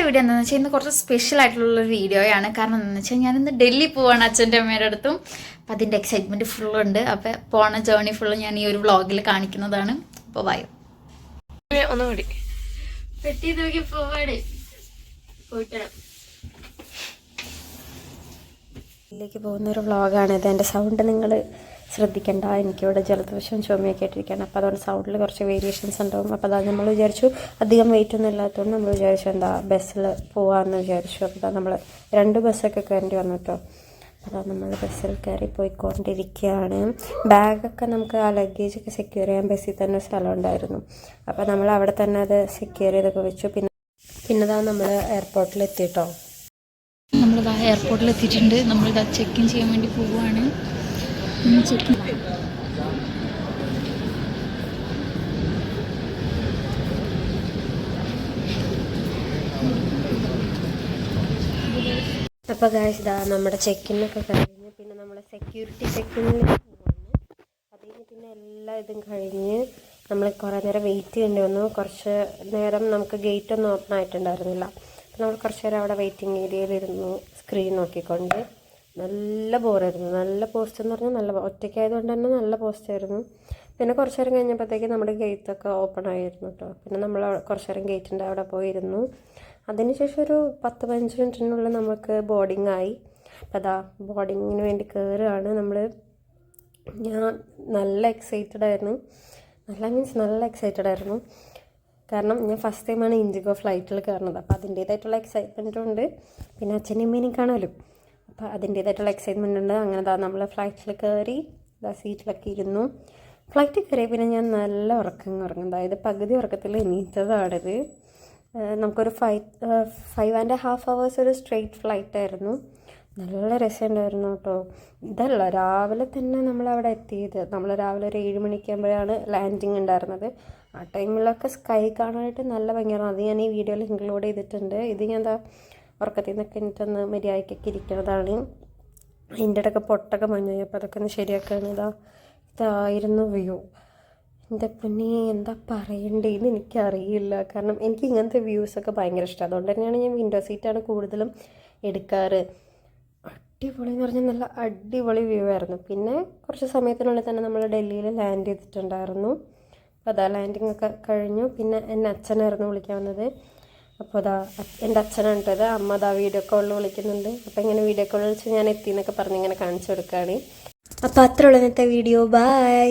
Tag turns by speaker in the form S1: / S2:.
S1: Video എന്താണെന്ന് വെച്ചാൽ ഇന്ന് കുറച്ച് സ്പെഷ്യൽ ആയിട്ടുള്ളൊരു വീഡിയോയാണ്. കാരണം എന്താണെന്ന് വെച്ചാൽ ഞാനിന്ന് ഡൽഹി പോവാണ് അച്ഛൻ്റെ അമ്മയുടെ അടുത്തും. അപ്പം അതിൻ്റെ എക്സൈറ്റ്മെൻറ്റ് ഫുള്ളുണ്ട്. അപ്പോൾ പോണ ജേർണി ഫുള്ള് ഞാൻ ഈ ഒരു വ്ളോഗിൽ കാണിക്കുന്നതാണ്. അപ്പോൾ വായോ
S2: ഒന്നുകൂടി
S1: പെട്ടി നോക്കി പോവാടേ പോയിട്ട്
S2: ഇതിലേക്ക് പോകുന്നൊരു വ്ളോഗാണിത്. എൻ്റെ സൗണ്ട് നിങ്ങൾ ശ്രദ്ധിക്കേണ്ട, എനിക്കിവിടെ ജലദോഷവും ചുമയൊക്കെ ആയിട്ടിരിക്കുകയാണ്. അപ്പോൾ അതുകൊണ്ട് സൗണ്ടിൽ കുറച്ച് വേരിയേഷൻസ് ഉണ്ടാവും. അപ്പോൾ അതാ നമ്മൾ വിചാരിച്ചു അധികം വെയിറ്റ് ഒന്നും ഇല്ലാത്തതുകൊണ്ട് നമ്മൾ വിചാരിച്ചു എന്താ ബസ്സിൽ പോകാമെന്ന് വിചാരിച്ചു. അപ്പോൾ അതാ നമ്മൾ 2 ബസ്സൊക്കെ കയറേണ്ടി വന്നു കേട്ടോ. അതാ നമ്മൾ ബസ്സിൽ കയറി പോയിക്കൊണ്ടിരിക്കുകയാണ്. ബാഗൊക്കെ നമുക്ക് ആ ലഗേജൊക്കെ സെക്യൂർ ചെയ്യാൻ ബസ്സിൽ തന്നെ സ്ഥലം ഉണ്ടായിരുന്നു. അപ്പോൾ നമ്മൾ അവിടെ തന്നെ അത് സെക്യൂർ ചെയ്തൊക്കെ വെച്ചു. പിന്നെതാ നമ്മൾ എയർപോർട്ടിൽ എത്തിയിട്ടോ.
S1: നമ്മളിതാ എയർപോർട്ടിൽ എത്തിയിട്ടുണ്ട്. നമ്മളിതാ ചെക്ക് ഇൻ ചെയ്യാൻ വേണ്ടി പോവുകയാണ്. ചെക്ക്
S2: അപ്പോൾ ഗായ്സ് ഇതാ നമ്മുടെ ചെക്കിനൊക്കെ കഴിഞ്ഞ് പിന്നെ നമ്മൾ സെക്യൂരിറ്റി ചെക്കിങ്ങിൽ പോവാണ്. അതിന് പിന്നെ എല്ലാ ഇതും കഴിഞ്ഞ് നമ്മൾ കുറേ നേരം വെയിറ്റ് ചെയ്യേണ്ടി വന്നു. കുറച്ച് നേരം നമുക്ക് ഗേറ്റ് ഒന്നും ഓപ്പൺ ആയിട്ടുണ്ടായിരുന്നില്ല. അപ്പോൾ നമ്മൾ കുറച്ച് നേരം അവിടെ വെയിറ്റിംഗ് ഏരിയയിലിരുന്നു സ്ക്രീൻ നോക്കിക്കൊണ്ട്. നല്ല ബോറായിരുന്നു. നല്ല പോസ്റ്റ് എന്ന് പറഞ്ഞാൽ നല്ല ഒറ്റയ്ക്കായതുകൊണ്ട് തന്നെ നല്ല പോസ്റ്റായിരുന്നു. പിന്നെ കുറച്ച് നേരം കഴിഞ്ഞപ്പോഴത്തേക്ക് നമ്മുടെ ഗേറ്റൊക്കെ ഓപ്പൺ ആയിരുന്നു കേട്ടോ. പിന്നെ നമ്മൾ കുറച്ച് നേരം ഗേറ്റിൻ്റെ അവിടെ പോയിരുന്നു. അതിനുശേഷം ഒരു 10-15 മിനിറ്റിനുള്ളിൽ നമുക്ക് ബോർഡിംഗ് ആയി. അപ്പോൾ അതാ ബോർഡിങ്ങിന് വേണ്ടി കയറുകയാണ് നമ്മൾ. ഞാൻ നല്ല എക്സൈറ്റഡ് ആയിരുന്നു. നല്ല എക്സൈറ്റഡ് ആയിരുന്നു. കാരണം ഞാൻ ഫസ്റ്റ് ടൈമാണ് ഇൻഡിഗോ ഫ്ലൈറ്റിൽ കയറുന്നത്. അപ്പോൾ അതിൻ്റേതായിട്ടുള്ള എക്സൈറ്റ്മെൻറ്റും ഉണ്ട്. പിന്നെ അച്ഛനും അമ്മേനെയും കാണുമല്ലോ, അപ്പോൾ അതിൻ്റേതായിട്ടുള്ള എക്സൈറ്റ്മെൻ്റ് ഉണ്ട്. അങ്ങനെ നമ്മൾ ഫ്ലൈറ്റിൽ കയറി സീറ്റിലൊക്കെ ഇരുന്നു. ഫ്ലൈറ്റിൽ കയറിയ പിന്നെ ഞാൻ നല്ല ഉറങ്ങും. അതായത് പകുതി ഉറക്കത്തിൽ എണീറ്റതാണിത്. നമുക്കൊരു 5.5 hours ഒരു സ്ട്രെയിറ്റ് ഫ്ലൈറ്റായിരുന്നു. നല്ല രസമുണ്ടായിരുന്നു കേട്ടോ. ഇതല്ല, രാവിലെ തന്നെ നമ്മളവിടെ എത്തിയത്. നമ്മൾ രാവിലെ ഒരു 7 മണിക്കാകുമ്പോഴാണ് ലാൻഡിങ് ഉണ്ടായിരുന്നത്. ആ ടൈമിലൊക്കെ സ്കൈ കാണാനായിട്ട് നല്ല ഭംഗിയായിരുന്നു. അത് ഞാൻ ഈ വീഡിയോയിൽ ഇൻക്ലൂഡ് ചെയ്തിട്ടുണ്ട്. ഇത് ഞാൻ എന്താ ഉറക്കത്തിൽ നിന്നൊക്കെ എനിക്കൊന്ന് മര്യാദയ്ക്കൊക്കെ ഇരിക്കുന്നതാണ്. അതിൻ്റെ ഇടയ്ക്ക് പൊട്ടൊക്കെ മഞ്ഞു. അപ്പോൾ അതൊക്കെ ഒന്ന് ശരിയാക്കുകയാണ്. ഇതായിരുന്നു വ്യൂ. എൻ്റെ പിന്നെ എന്താ പറയേണ്ടതെന്ന് എനിക്കറിയില്ല. കാരണം എനിക്ക് ഇങ്ങനത്തെ വ്യൂസൊക്കെ ഭയങ്കര ഇഷ്ടമാണ്. അതുകൊണ്ട് തന്നെയാണ് ഞാൻ വിൻഡോ സീറ്റാണ് കൂടുതലും എടുക്കാറ്. അടിപൊളി എന്ന് പറഞ്ഞാൽ നല്ല അടിപൊളി വ്യൂ ആയിരുന്നു. പിന്നെ കുറച്ച് സമയത്തിനുള്ളിൽ തന്നെ നമ്മൾ ഡൽഹിയിൽ ലാൻഡ് ചെയ്തിട്ടുണ്ടായിരുന്നു. അപ്പോൾ അതാ ലാൻഡിങ് ഒക്കെ കഴിഞ്ഞു. പിന്നെ എൻ്റെ അച്ഛനായിരുന്നു വിളിക്കാൻ വന്നത്. അപ്പോൾ അതാ എൻ്റെ അച്ഛനാണ് കേട്ടത്. അമ്മ അതാ വീഡിയോ കോളിൽ വിളിക്കുന്നുണ്ട്. അപ്പോൾ ഇങ്ങനെ വീഡിയോ കോളിൽ വിളിച്ച് ഞാൻ എത്തി എന്നൊക്കെ പറഞ്ഞ് ഇങ്ങനെ കാണിച്ചു കൊടുക്കുകയാണ്. അപ്പോൾ അത്രയുള്ള ഇന്നത്തെ വീഡിയോ. ബൈ.